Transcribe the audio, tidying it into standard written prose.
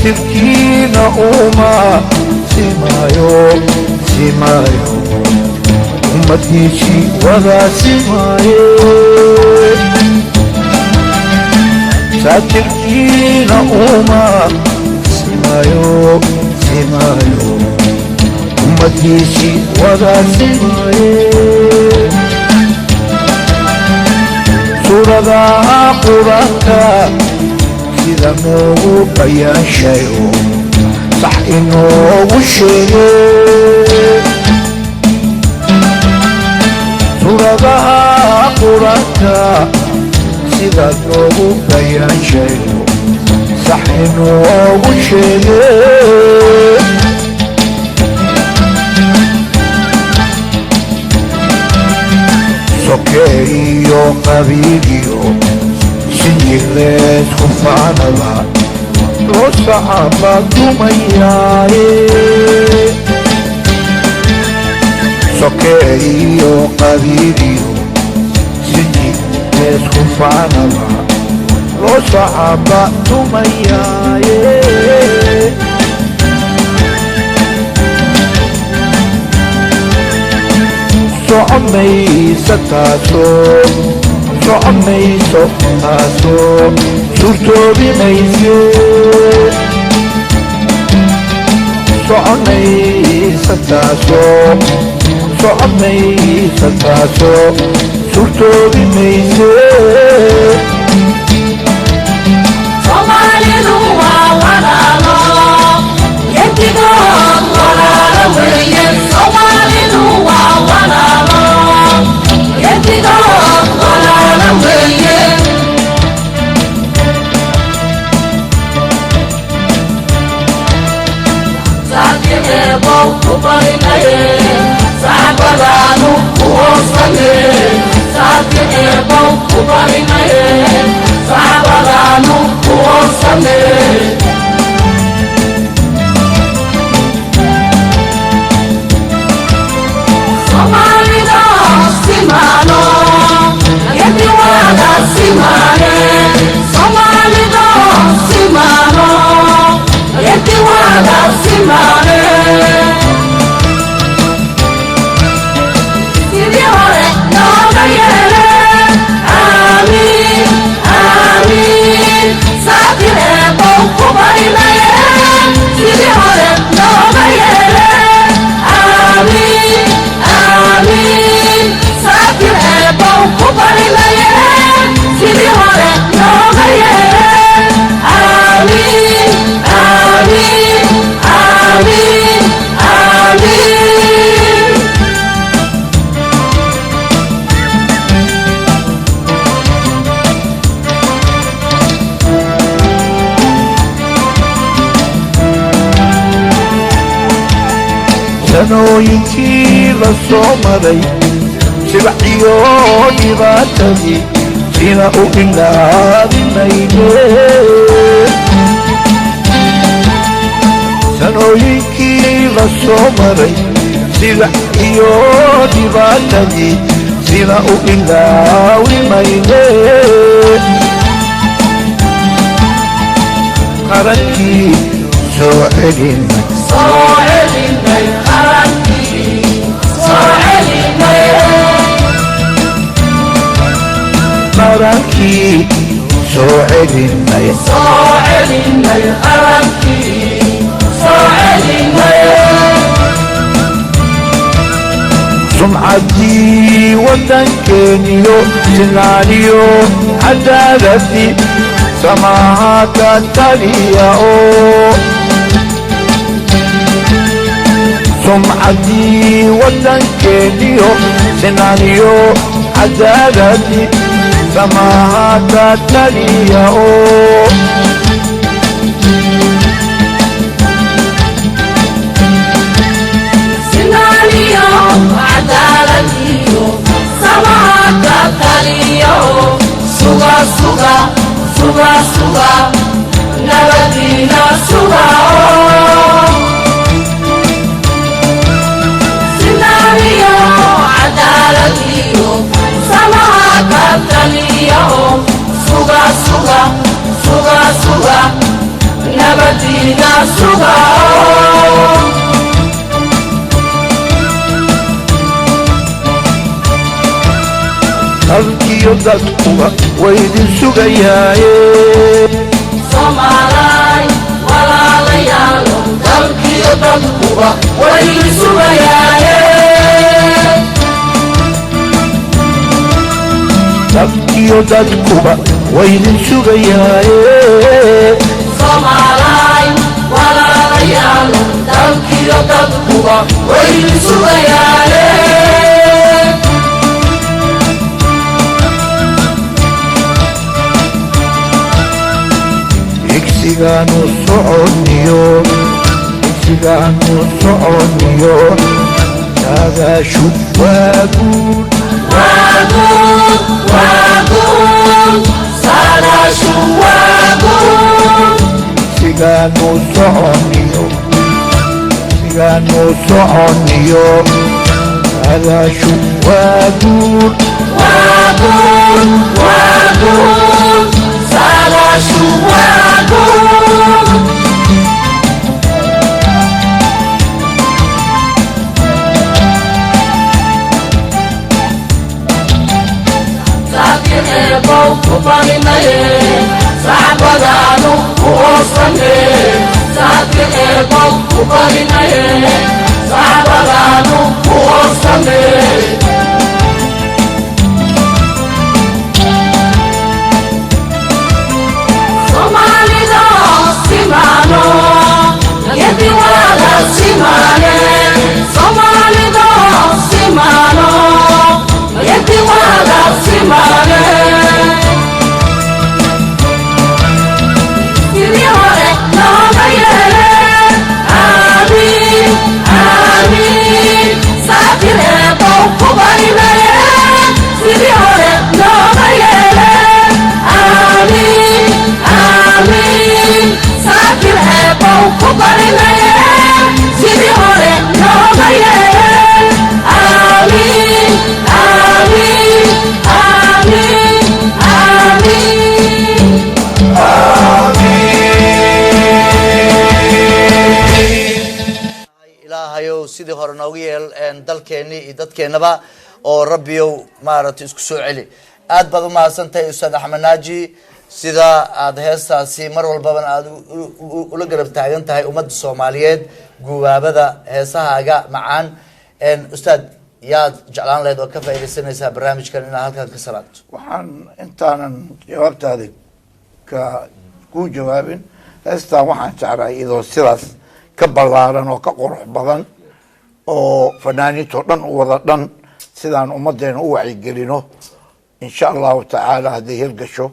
تبكينا أمة سمايو سمايو أمتيشي ولا سمايو تبكينا أمة سمايو سمايو أمتيشي ولا سمايو سورة قرآنك إذا مو بيان شيء صح إنه وشيء سورة قرآنك إذا مو بيان شيء صح إنه وشيء سكريو قبيليو سنجلس خفانا لو صعبا دمياي سكريو قبيليو سنجلس خفانا لو صعبا دمياي صعمي ستاسو صعمي ستاسو سورتو بميسي صعمي ستاسو صعمي ستاسو سورتو بميسي kubarinaye saabadaanu kuhoosane saadka eebow kubarinaye saabadaanu kuhoosane Somalida simano yeti wada simane Somalida simano yeti wada simane Sidi hore noga yele amin amin sakire bo kubarinaye Sidi hore noga yele amin amin sakire bo kubarinaye Sidi hore noga yele amin amin amin amin sanooyinkii la soo maray sibciyo dhibaatadii sina u ilaabinayne sanooyinkii la soo maray sibciyo dhibaatadii sina u ilaawimayne qarankii soo celinay Soelinay qaranki Soelinay qarankii soo celinay Soelinay qaranki Soelinay sumcaddii waddankeeniyo sinaaniyo cadaaladii samaha ka taliya oo sumcaddii waddankeeniyo sinaaniyo cadaaladii samaha ka taliya oo Sinaniyo adaladiyo samaka taliyo Suga suga suga suga nabadina suga Sinaniyo adaladiyo samaka taliyo Suga suga suga suga nabadina suga halkiyo dadkuba waydin sugayaaye Somalay walaalayaalo dalkiyo dadkuba waydin sugayaaye halkiyo dadkuba waydin sugayaaye Somalay walaalayaalo dalkiyo dadkuba waydin sugayaaye igsigaanu soconiyo taagaashu waaguud waaguud saadaashu waaguud igsigaanu soconiyo taagaashu waaguud waaguud saadaashu waaguud Saadka eebow kubarinaye saabadaanu kuhoosane Saadka eebow kubarinaye saabadaanu kuhoosane Somalida simano yeti wada simane Somalida simano yeti wada simane Sidi hore noga yele amin amin dalkeeni iyo dadkeenaba oo rabbiyow maaragtay isku soo celi aad baad u mahadsantahay ustaad axmed naaji sida aad heestaasi mar walbaba aad ula garab taagan tahay ummadda Soomaaliyeed guwaabada heesahaaga macaan ustaad yaad jeclaan lahayd oo ka faa'iideysanaysaa barnaamijkan inaad halkan ka salaanto waxaan intaanan jawaabtaada ku jawaabin heestaan waxaan jeclahay idoo sidaas ka ballaaran oo ka qurux badan oo fanaaniinto dhan u wada dhan sidaan ummadeena u wacyigelino insha allahu tacaala hadday hirgasho